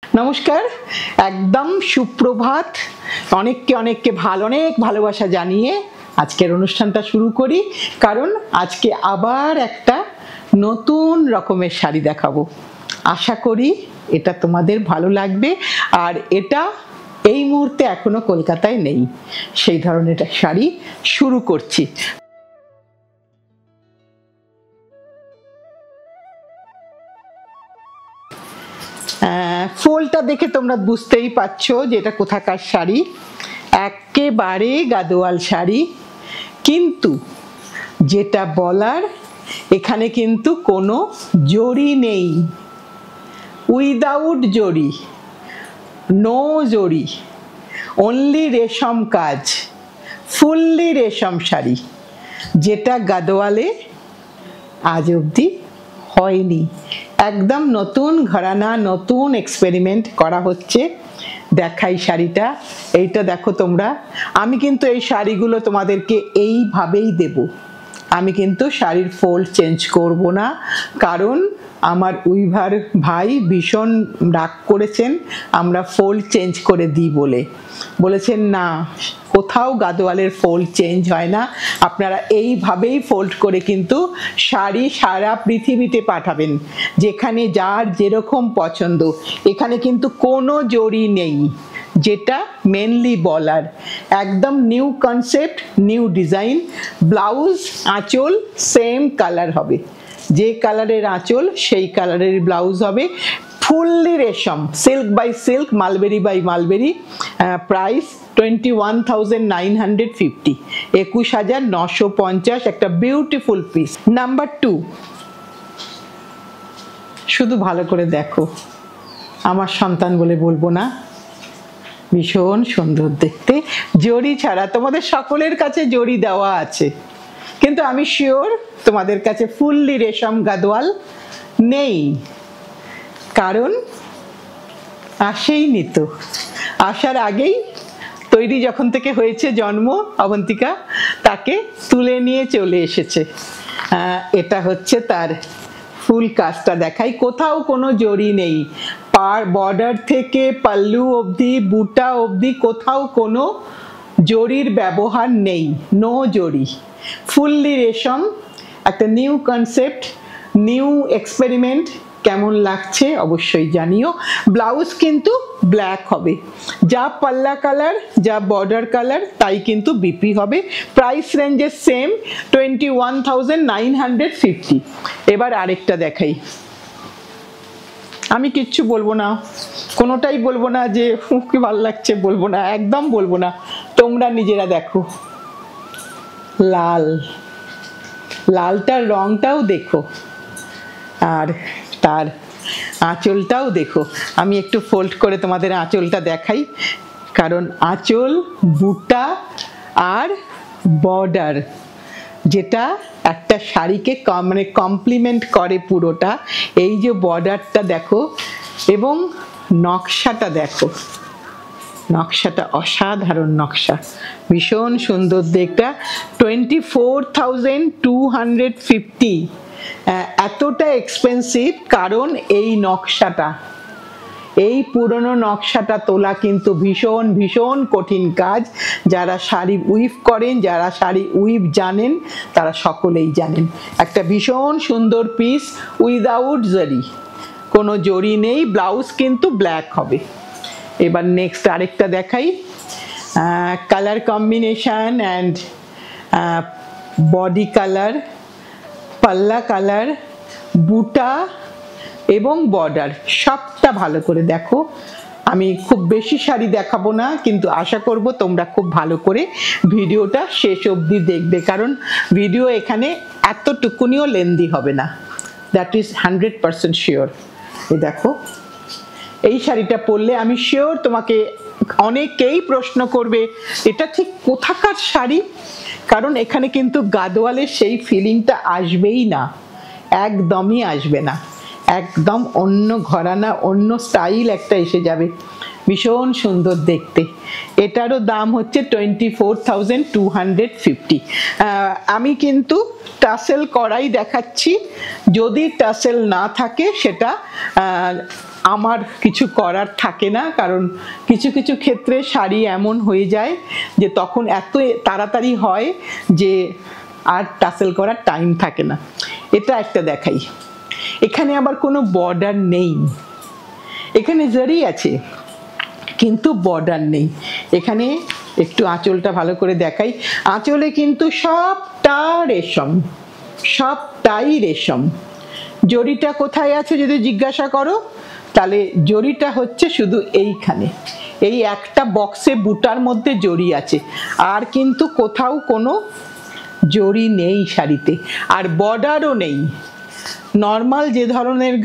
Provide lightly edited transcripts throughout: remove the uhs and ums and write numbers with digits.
নমস্কার, একদম সুপ্রভাত। অনেককে অনেক ভালোবাসা জানিয়ে আজকের অনুষ্ঠানটা শুরু করি, কারণ আজকে আবার একটা নতুন রকমের শাড়ি দেখাবো। আশা করি এটা তোমাদের ভালো লাগবে। আর এটা এই মুহূর্তে এখনো কলকাতায় নেই, সেই ধরনের শাড়ি শুরু করছি। ফোলটা দেখে তোমরা বুঝতেই পারছো যে এটা কোথাকার শাড়ি। একেবারে গাদোয়াল শাড়ি, কিন্তু যেটা বলার, এখানে কিন্তু কোনো জরি নেই, উইদাউট জরি, নো জরি, অনলি রেশম কাজ, ফুললি রেশম শাড়ি, যেটা গাদোয়ালে আজ অবধি হয়নি। একদম নতুন ঘরানা, নতুন এক্সপেরিমেন্ট করা হচ্ছে। দেখাই শাড়িটা, এইটা দেখো তোমরা। আমি কিন্তু এই শাড়িগুলো তোমাদেরকে এইভাবেই দেব, আমি কিন্তু শাড়ির ফোল্ড চেঞ্জ করব না, কারণ আমার উইভার ভাই ভীষণ রাগ করেছেন আমরা ফোল্ড চেঞ্জ করে দিই বলেছেন না, কোথাও গাদোয়ালের ফোল্ড চেঞ্জ হয় না, আপনারা এইভাবেই ফোল্ড করে কিন্তু শাড়ি সারা পৃথিবীতে পাঠাবেন, যেখানে যার যেরকম পছন্দ। এখানে কিন্তু কোনো জরি নেই, যেটা মেনলি বলার। একদম new concept, new design. Blouse আঁচল সেম কালার হবে, যে কালারের আঁচল সেই কালারের ব্লাউজ হবে। ফুললি রেশম, silk by silk, mulberry by mulberry. Price 21,950, 21,950। একটা বিউটিফুল পিস। নাম্বার 2, শুধু ভালো করে দেখো, আমার সন্তান বলে বলবো না, ভীষণ সুন্দর দেখতে। জরি ছাড়া তোমাদের সকলের কাছে জরি দেওয়া আছে, কিন্তু আমি শিওর তোমাদের কাছে ফুললি রেশম গাদোয়াল নেই, কারণ আসেইনি তো। আসার আগেই তৈরি যখন থেকে হয়েছে জন্ম, অবন্তিকা তাকে তুলে নিয়ে চলে এসেছে। এটা হচ্ছে তার ফুল কাজটা দেখাই। কোথাও কোনো জরি নেই, বর্ডার থেকে পাল্লু অবধি, বুটা অবধি কোথাও কোনো জরির ব্যবহার নেই, নো জরি, ফুললি রেশম। একটা নিউ কনসেপ্ট, নিউ এক্সপেরিমেন্ট। কেমন লাগছে অবশ্যই জানিও। ব্লাউজ কিন্তু ব্ল্যাক হবে, যা পাল্লা কালার, যা বর্ডার কালার, তাই কিন্তু বিপি হবে। প্রাইস রেঞ্জের সেম, 21,950। এবার আরেকটা দেখাই। আমি কিচ্ছু বলবো না, কোনোটাই বলবো না যে কি ভালো লাগছে, বলবো না, একদম বলবো না। তোমরা নিজেরা দেখো, লাল, লালটার রংটাও দেখো, আর তার আঁচলটাও দেখো। আমি একটু ফোল্ড করে তোমাদের আঁচলটা দেখাই, কারণ আঁচল, বুটা আর বর্ডার, যেটা একটা শাড়িকে মানে কমপ্লিমেন্ট করে পুরোটা। এই যে বর্ডারটা দেখো, এবং নকশাটা দেখো, নকশাটা অসাধারণ নকশা, ভীষণ সুন্দর দেখতে। 24,250। এতটা এক্সপেন্সিভ কারণ এই নকশাটা, এই পুরনো নকশাটা তোলা কিন্তু ভীষণ ভীষণ কঠিন কাজ। যারা শাড়ি উইভ করেন, যারা শাড়ি উইভ জানেন, তারা সকলেই জানেন। একটা ভীষণ সুন্দর পিস, উইদাউট জরি, কোনো জরি নেই। ব্লাউজ কিন্তু ব্ল্যাক হবে। এবার নেক্সট আরেকটা দেখাই। Colour combination and body colour, পাল্লা কালার, বুটা এবং বর্ডার, সবটা ভালো করে দেখো। আমি খুব বেশি শাড়ি দেখাবো না, কিন্তু আশা করব তোমরা খুব ভালো করে ভিডিওটা শেষ অবধি দেখবে, কারণ ভিডিও এখানে এতটুকুনিও লেন্দি হবে না, দ্যাট ইজ 100% শিওর। এই দেখো, এই শাড়িটা পরলে আমি শিওর তোমাকে অনেকেই প্রশ্ন করবে এটা ঠিক কোথাকার শাড়ি, কারণ এখানে কিন্তু গাদোয়ালের সেই ফিলিংটা আসবেই না, একদমই আসবে না। একদম অন্য ঘরানা, অন্য স্টাইল একটা এসে যাবে, ভীষণ সুন্দর দেখতে। এটারও দাম হচ্ছে 24,250। আমি কিন্তু টাসেল করাই দেখাচ্ছি, যদি টাসেল না থাকে সেটা আমার কিছু করার থাকে না, কারণ কিছু কিছু ক্ষেত্রে শাড়ি এমন হয়ে যায় যে তখন এত তাড়াতাড়ি হয় যে আর টাসেল করার টাইম থাকে না। এটা একটা দেখাই। এখানে আবার কোনো বর্ডার নেই, এখানে জারি আছে কিন্তু বর্ডার নেই। এখানে একটু আঁচলটা ভালো করে দেখাই। আঁচলে কিন্তু সবটা রেশম, সবটাই রেশম। জরিটা কোথায় আছে যদি জিজ্ঞাসা করো, তাহলে জরিটা হচ্ছে শুধু এইখানে, এই একটা বক্সে বুটার মধ্যে জরি আছে, আর কিন্তু কোথাও কোনো জরি নেই শাড়িতে, আর বর্ডারও নেই। নর্মাল যে ধরনের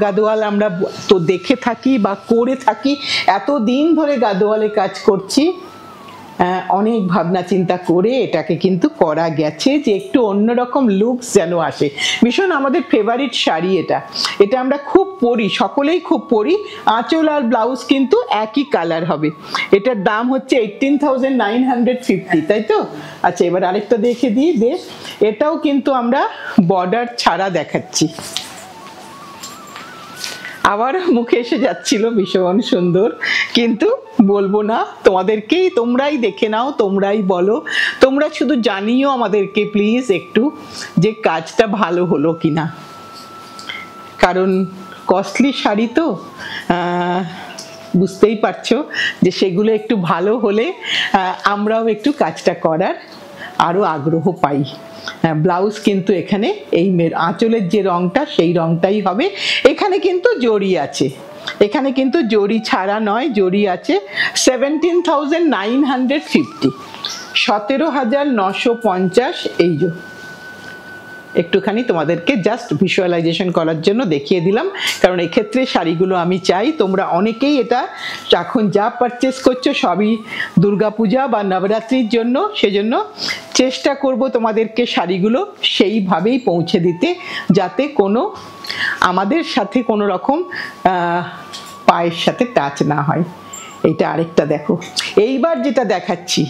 গাদোয়াল আমরা তো দেখে থাকি বা করে থাকি, এতদিন ধরে গাদোয়ালে কাজ করছি, অনেক ভাবনা চিন্তা করে এটাকে কিন্তু করা গেছে যে একটু অন্যরকম লুকস যেন আসে। ভীষণ আমাদের ফেভারিট শাড়ি এটা, এটা আমরা খুব পরি, সকলেই খুব পরি। আঁচল আর ব্লাউজ কিন্তু একই কালার হবে। এটার দাম হচ্ছে 18,950, তাই তো? আচ্ছা, এবার আরেকটা দেখে দিই। এটাও কিন্তু আমরা বর্ডার ছাড়া দেখাচ্ছি। আবার মুখে এসে যাচ্ছিল, ভীষণ সুন্দর, কিন্তু বলবো না তোমাদেরকেই, তোমরাই দেখে নাও, তোমরাই বলো, তোমরা শুধু জানিও আমাদেরকে প্লিজ একটু যে কাজটা ভালো হলো কিনা, কারণ কস্টলি শাড়ি তো বুঝতেই পারছো যে সেগুলো একটু ভালো হলে আমরাও একটু কাজটা করার আরো আগ্রহ পাই। ব্লাউজ কিন্তু এখানে এই আঁচলের যে রংটা সেই রংটাই হবে। এখানে কিন্তু জরি আছে, এখানে কিন্তু জরি ছাড়া নয়, জরি আছে। 17,950, 17,950। এই যে একটুখানি তোমাদেরকে জাস্ট ভিজুয়ালাইজেশন করার জন্য দেখিয়ে দিলাম, কারণ এক্ষেত্রে শাড়িগুলো আমি চাই তোমরা অনেকেই এটা এখন যা পারচেস করছো সবই দুর্গাপূজা বা নবরাত্রির জন্য, সেজন্য চেষ্টা করব তোমাদেরকে শাড়িগুলো সেইভাবেই পৌঁছে দিতে, যাতে কোনো আমাদের সাথে কোনো রকম পায়ের সাথে টাচ না হয়। এইটা আরেকটা দেখো। এইবার যেটা দেখাচ্ছি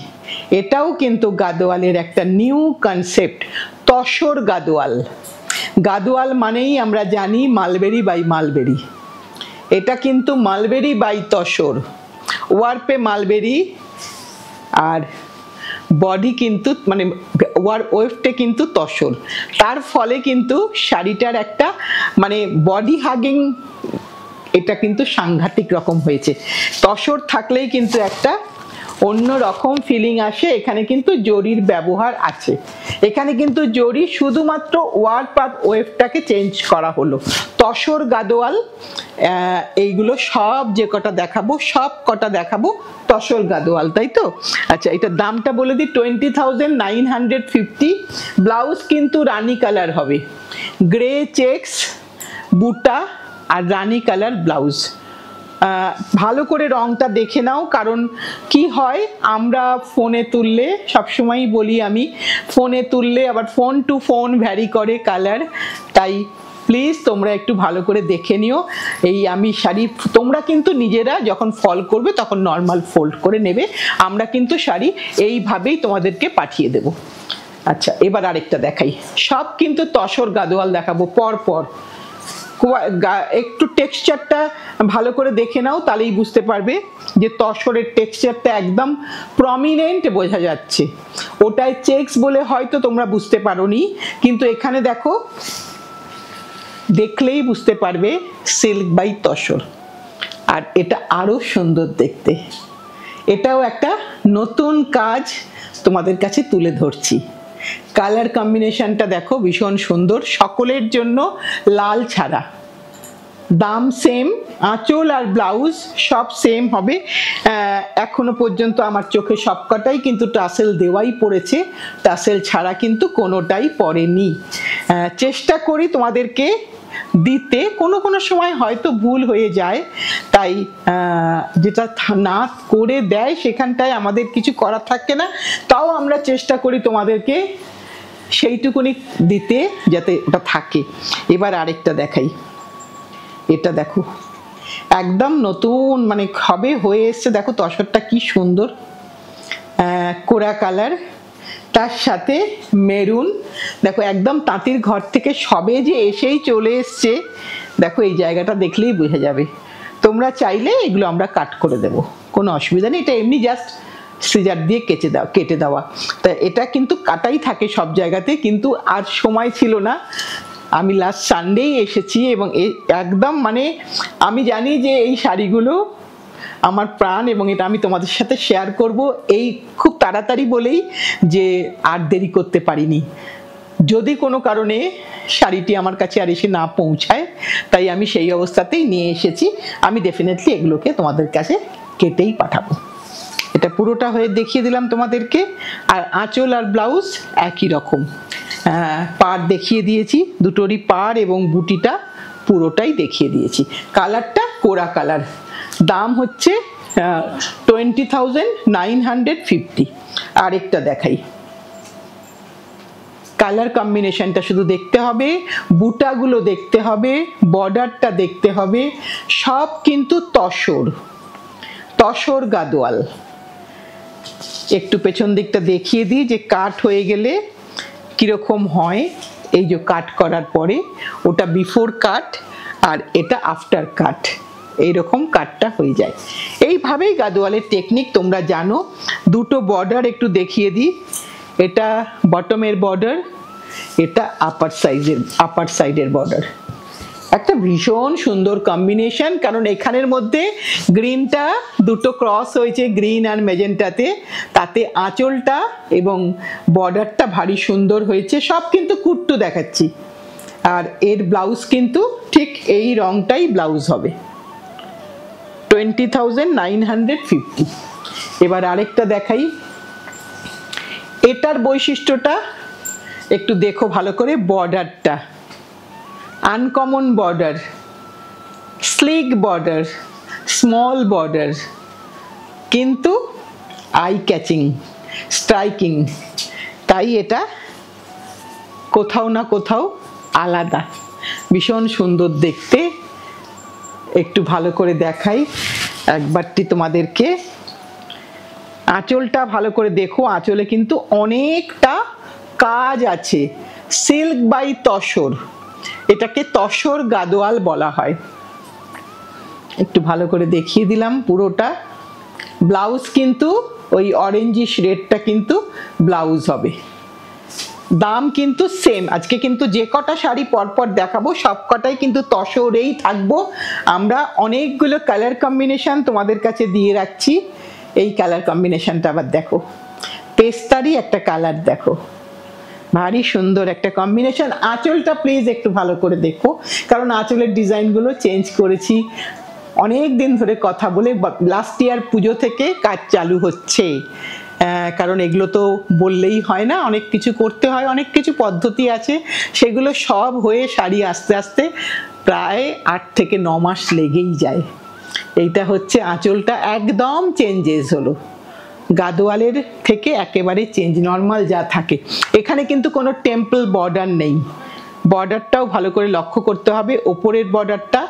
এটাও কিন্তু গাদোয়ালের একটা নিউ কনসেপ্ট, তসর গাদোয়াল। গাদোয়াল মানেই আমরা জানি মালবেরি বাই মালবেরি, এটা কিন্তু মালবেরি বাই তসর, ওয়ার্পে মালবেরি, আর বডি কিন্তু মানে ওয়েফটে কিন্তু তসর। তার ফলে কিন্তু শাড়িটার একটা মানে বডি হাগিং এটা কিন্তু সাংঘাতিক রকম হয়েছে। তসর থাকলেই কিন্তু একটা অন্য রকম ফিলিং আসে। এখানে কিন্তু জরির ব্যবহার আছে, এখানে কিন্তু জরি শুধুমাত্র ওয়ার্প আর ওয়েভটাকে চেঞ্জ করা হলো। তসর গাদোয়াল এইগুলো সব যে কটা দেখাবো সব কটা দেখাবো তসর গাদোয়াল, তাই তো? আচ্ছা, এটার দামটা বলে দিই, 20,950। ব্লাউজ কিন্তু রানী কালার হবে, গ্রে চেক্স বুটা আর রানী কালার ব্লাউজ। ভালো করে রংটা দেখে নাও, কারণ কি হয় আমরা ফোনে তুললে, সবসময়ই বলি আমি, ফোনে তুললে আবার ফোন টু ফোন ভ্যারি করে কালার, তাই প্লিজ তোমরা একটু ভালো করে দেখে নিও। এই আমি শাড়ি তোমরা কিন্তু নিজেরা যখন ফল করবে তখন নর্মাল ফোল্ড করে নেবে, আমরা কিন্তু শাড়ি এইভাবেই তোমাদেরকে পাঠিয়ে দেব। আচ্ছা, এবার আরেকটা দেখাই, সব কিন্তু তসর গাদোয়াল দেখাবো পর পর। একটু টেক্সচারটা ভালো করে দেখে নাও, তাহলেই বুঝতে পারবে যে তসরের টেক্সচারটা একদম প্রমিনেন্ট বোঝা যাচ্ছে। ওটায় চেক্স বলে হয়তো তোমরা বুঝতে পারোনি, কিন্তু এখানে দেখো, দেখলেই বুঝতে পারবে সিল্ক বাই তসর। আর এটা আরো সুন্দর দেখতে, এটাও একটা নতুন কাজ তোমাদের কাছে তুলে ধরছি। কালার কম্বিনেশনটা দেখো ভীষণ সুন্দর, সকলের জন্য লাল ছাড়া। দাম সেম, আঁচল আর ব্লাউজ সব সেম হবে। এখনো পর্যন্ত আমার চোখে সবকটাই কিন্তু টাসেল দেওয়াই পড়েছে, টাসেল ছাড়া কিন্তু কোনোটাই পড়েনি। চেষ্টা করি তোমাদেরকে দিতে, কোনো কোনো সময় হয়তো ভুল হয়ে যায়, তাই যেটা না করে দেয় সেখানটায় আমাদের কিছু করার থাকে না, তাও আমরা চেষ্টা করি তোমাদেরকে সেইটুকুনি দিতে যাতে ওটা থাকে। এবার আরেকটা দেখাই, এটা দেখো একদম নতুন মানে হবে হয়ে এসছে, দেখো তসরটা কি সুন্দর, কোরা কালার, তার সাথে মেরুন। দেখো একদম তাঁতির ঘর থেকে সবে যে এসেই চলে এসছে, দেখো এই জায়গাটা দেখলেই বোঝা যাবে তোমরা চাইলে এগুলো আমরা কাট করে দেব, কোনো অসুবিধা নেই। এটা এমনি জাস্ট সিজার দিয়ে কেটে দেওয়া। তা এটা কিন্তু কাটাই থাকে সব জায়গাতে, কিন্তু আজ সময় ছিল না। আমি লাস্ট সানডেই এসেছি এবং একদম মানে আমি জানি যে এই শাড়িগুলো আমার প্রাণ এবং এটা আমি তোমাদের সাথে শেয়ার করব এই খুব তাড়াতাড়ি বলেই যে আর দেরি করতে পারিনি। যদি কোনো কারণে শাড়িটি আমার কাছে আর এসে না পৌঁছায়, তাই আমি সেই অবস্থাতেই নিয়ে এসেছি। আমি ডেফিনেটলি এগুলোকে তোমাদের কাছে কেটেই পাঠাবো। এটা পুরোটা হয়ে দেখিয়ে দিলাম তোমাদেরকে। আর আঁচল আর ব্লাউজ একই রকম, পাড় দেখিয়ে দিয়েছি, দুটোরই পাড় এবং বুটিটা পুরোটাই দেখিয়ে দিয়েছি। কালারটা কোরা কালার, দাম হচ্ছে 20,950। আরেকটা দেখাই, কালার কম্বিনেশনটা শুধু দেখতে হবে, বুটাগুলো দেখতে হবে, বর্ডারটা দেখতে হবে, সব কিন্তু তসর গাদোয়াল। একটু পেছন দিকটা দেখিয়ে দিই যে কাট হয়ে গেলে কিরকম হয়। এই যে কাট করার পরে ওটা বিফোর কাট আর এটা আফটার কাট, এইরকম কাটটা হয়ে যায়। এইভাবেই গাদোয়ালের টেকনিক তোমরা জানো। দুটো বর্ডার একটু দেখিয়ে দিই, এটা বটমের বর্ডার, এটা আপার সাইডের বর্ডার। একটা ভীষণ সুন্দর কম্বিনেশন, কারণ এখানের মধ্যে গ্রিনটা দুটো ক্রস হয়েছে, গ্রিন আর মেজেন্টাতে, তাতে আঁচলটা এবং বর্ডারটা ভারী সুন্দর হয়েছে। সব কিন্তু কুট্টু দেখাচ্ছি। আর এর ব্লাউজ কিন্তু ঠিক এই রংটাই ব্লাউজ হবে, 20,950। এবার আরেকটা দেখাই, এটার বৈশিষ্ট্যটা একটু দেখো ভালো করে। বর্ডারটা uncommon border, slick border, small border, কিন্তু আই ক্যাচিং, স্ট্রাইকিং। তাই এটা কোথাও না কোথাও আলাদা, ভীষণ সুন্দর দেখতে। একটু ভালো করে দেখাই একবারটি তোমাদেরকে। আঁচলটা ভালো করে দেখো, আঁচলে কিন্তু অনেকটা কাজ আছে। সিল্ক বাই তসর, এটাকে তসর গাদোয়াল বলা হয়। একটু ভালো করে দেখিয়ে দিলাম পুরোটা। ব্লাউজ কিন্তু ওই অরেঞ্জিশ রেডটা কিন্তু ব্লাউজ হবে। দাম কিন্তু সেম। আজকে কিন্তু যে কটা শাড়ি পরপর দেখাবো সব কটাই কিন্তু তসরেই থাকবো। আমরা অনেকগুলো কালার কম্বিনেশন তোমাদের কাছে দিয়ে রাখছি। এই কালার কম্বিনেশনটা আবার দেখো, পেস্তারই একটা কালার দেখো, ভারী সুন্দর একটা কম্বিনেশন। আঁচলটা প্লিজ একটু ভালো করে দেখো, কারণ আঁচলের ডিজাইনগুলো চেঞ্জ করেছি। অনেক দিন ধরে কথা বলে লাস্ট ইয়ার পুজো থেকে কাজ চালু হচ্ছে, কারণ এগুলো তো বললেই হয় না, অনেক কিছু করতে হয়, অনেক কিছু পদ্ধতি আছে। সেগুলো সব হয়ে শাড়ি আস্তে আস্তে প্রায় 8 থেকে 9 মাস লেগেই যায়। এইটা হচ্ছে আঁচলটা একদম চেঞ্জেস হলো, গাদোয়ালের থেকে একেবারে চেঞ্জ, নর্মাল যা থাকে। এখানে কিন্তু কোনো টেম্পল বর্ডার নেই। বর্ডারটাও ভালো করে লক্ষ্য করতে হবে। ওপরের বর্ডারটা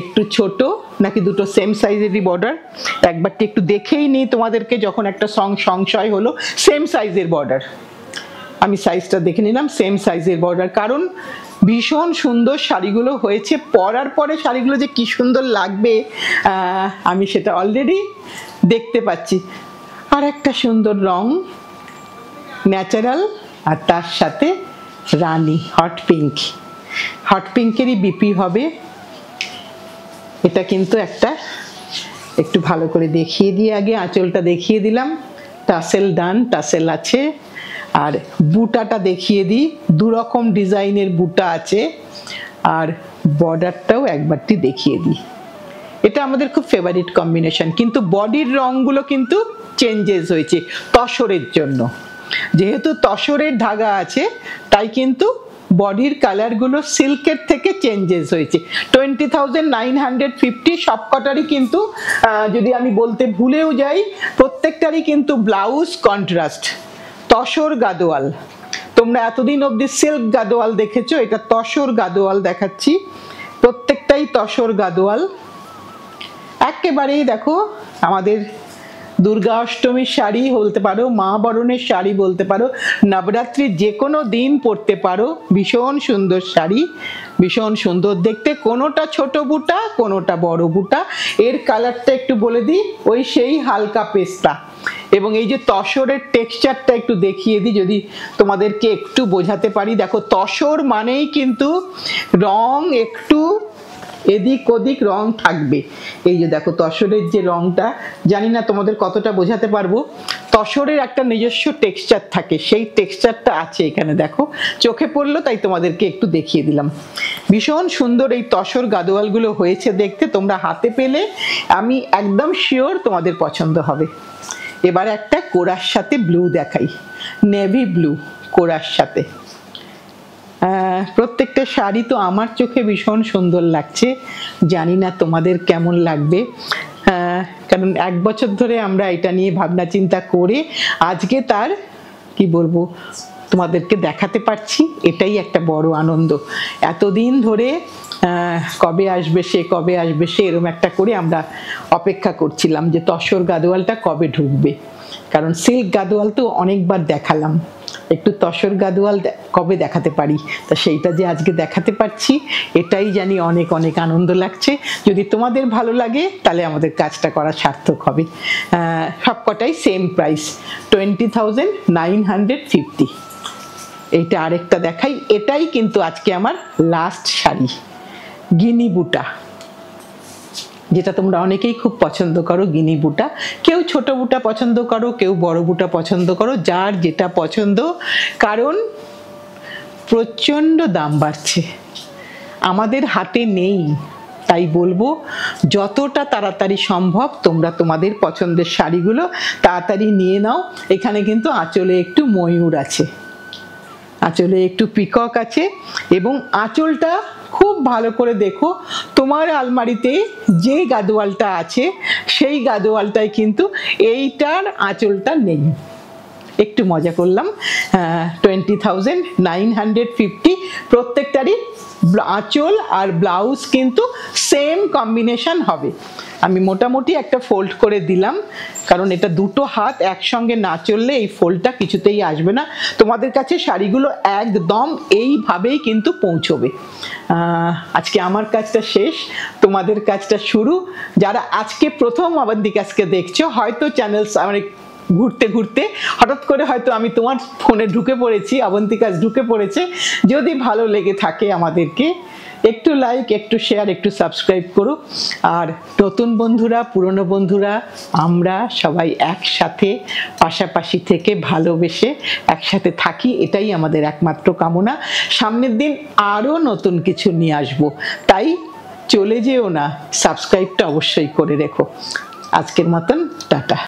একটু ছোট নাকি দুটো সেম সাইজেরই বর্ডার, একবারটি একটু দেখেই নিই তোমাদেরকে। যখন একটা সংশয় হলো, সেম সাইজের বর্ডার, আমি সাইজটা দেখে নিলাম, সেম সাইজের বর্ডার। কারণ ভীষণ সুন্দর শাড়িগুলো হয়েছে, পরার পরে শাড়িগুলো যে কি সুন্দর লাগবে আমি সেটা অলরেডি দেখতে পাচ্ছি। আর একটা সুন্দর রং, ন্যাচারাল, আর তার সাথে রানী হট পিঙ্ক, হট পিঙ্কেরই বিপি হবে। এটা কিন্তু একটা একটু ভালো করে দেখিয়ে দিয়ে আগে আঁচলটা দেখিয়ে দিলাম, টাসেল ডান, টাসেল আছে। আর বুটাটা দেখিয়ে দিই, দুরকম ডিজাইনের বুটা আছে। আর বর্ডারটাও একবারটি দেখিয়ে দিই। এটা আমাদের খুব ফেভারিট কম্বিনেশন, কিন্তু বডির রংগুলো কিন্তু চেঞ্জেস হয়েছে তসরের জন্য। যেহেতু তসরের ধাগা আছে তাই কিন্তু বডির কালারগুলো সিল্কের থেকে চেঞ্জেস হয়েছে। 20,950 সবকটারই কিন্তু, যদি আমি বলতে ভুলেও যাই, প্রত্যেকটারই কিন্তু ব্লাউজ কন্ট্রাস্ট, তসর গাদোয়াল। তোমরা এতদিন অবধি সিল্ক গাদোয়াল দেখেছো, এটা তসর গাদোয়াল দেখাচ্ছি। প্রত্যেকটাই তসর গাদোয়াল। একেবারেই দেখো আমাদের দুর্গা অষ্টমীর শাড়ি বলতে পারো, মা বরণের শাড়ি বলতে পারো, নবরাত্রির যে কোনো দিন পরতে পারো। ভীষণ সুন্দর শাড়ি, ভীষণ সুন্দর দেখতে, কোনোটা ছোট বুটা কোনোটা বড় বুটা। এর কালারটা একটু বলে দিই, ওই সেই হালকা পেস্তা। এবং এই যে তসরের টেক্সচারটা একটু দেখিয়ে দিই যদি তোমাদেরকে একটু বোঝাতে পারি। দেখো তসর মানেই কিন্তু রং একটু এদিক ওদিক রং থাকবে। এই যে দেখো তসরের যে রংটা, জানি না তোমাদের কতটা বোঝাতে পারবো। তসরের একটা নিজস্ব টেক্সচার থাকে, সেই টেক্সচারটা আছে এখানে, দেখো চোখে পড়লো তাই তোমাদেরকে একটু দেখিয়ে দিলাম। ভীষণ সুন্দর এই তসর গাদোয়ালগুলো হয়েছে দেখতে, তোমরা হাতে পেলে আমি একদম শিওর তোমাদের পছন্দ হবে। এবার একটা কোরার সাথে ব্লু দেখাই, নেভি ব্লু কোরার সাথে। প্রত্যেকটা শাড়ি তো আমার চোখে ভীষণ সুন্দর লাগছে, জানি না তোমাদের কেমন লাগবে। কারণ 1 বছর ধরে আমরা এটা নিয়ে ভাবনা চিন্তা করে আজকে তার কি বলবো তোমাদেরকে দেখাতে পারছি, এটাই একটা বড় আনন্দ। এতদিন ধরে কবে আসবে সে, কবে আসবে সে, এরকম একটা করে আমরা অপেক্ষা করছিলাম যে তসর গাদোয়ালটা কবে ঢুকবে। কারণ সিল্ক গাদোয়াল তো অনেকবার দেখালাম, একটু তসর গাদোয়াল কবে দেখাতে পারি, তা সেইটা যে আজকে দেখাতে পারছি এটাই জানি অনেক অনেক আনন্দ লাগছে। যদি তোমাদের ভালো লাগে তাহলে আমাদের কাজটা করা সার্থক হবে। সবকটাই সেম প্রাইস, 20,950। এইটা আরেকটা দেখাই, এটাই কিন্তু আজকে আমার লাস্ট শাড়ি, গিনি বুটা, যেটা তোমরা অনেকেই খুব পছন্দ করো। গিনি বুটা, কেউ ছোট বুটা পছন্দ করো, কেউ বড় বুটা পছন্দ করো, যার যেটা পছন্দ। কারণ প্রচণ্ড দাম বাড়ছে, আমাদের হাতে নেই, তাই বলবো যতটা তাড়াতাড়ি সম্ভব তোমরা তোমাদের পছন্দের শাড়িগুলো তাড়াতাড়ি নিয়ে নাও। এখানে কিন্তু আঁচলে একটু ময়ূর আছে, আঁচলে একটু পিকক আছে, এবং আঁচলটা খুব ভালো করে দেখো। তোমার আলমারিতে যে গাদোয়ালটা আছে সেই গাদোয়ালটায় কিন্তু এইটার আঁচলটা নেই। একটু মজা করলাম। 20,950 প্রত্যেকটারই আঁচল আর ব্লাউজ কিন্তু সেম কম্বিনেশন হবে। আমি মোটামুটি একটা ফোল্ড করে দিলাম, কারণ এটা দুটো হাত একসঙ্গে না চললে এই ফোল্ডটা কিছুতেই আসবে না। তোমাদের কাছে শাড়িগুলো একদম এইভাবেই কিন্তু পৌঁছবে। আজকে আমার কাজটা শেষ, তোমাদের কাজটা শুরু। যারা আজকে প্রথম অবন্তিকাসকে দেখছো, হয়তো চ্যানেল মানে ঘুরতে ঘুরতে হঠাৎ করে হয়তো আমি তোমার ফোনে ঢুকে পড়েছি, অবন্তিকাস ঢুকে পড়েছে। যদি ভালো লেগে থাকে আমাদেরকে একটু লাইক, একটু শেয়ার, একটু সাবস্ক্রাইব করো। আর নতুন বন্ধুরা, পুরনো বন্ধুরা, আমরা সবাই একসাথে পাশাপাশি থেকে ভালোবেসে একসাথে থাকি, এটাই আমাদের একমাত্র কামনা। সামনের দিন আরও নতুন কিছু নিয়ে আসবো, তাই চলে যেও না, সাবস্ক্রাইবটা অবশ্যই করে রেখো। আজকের মতন টাটা।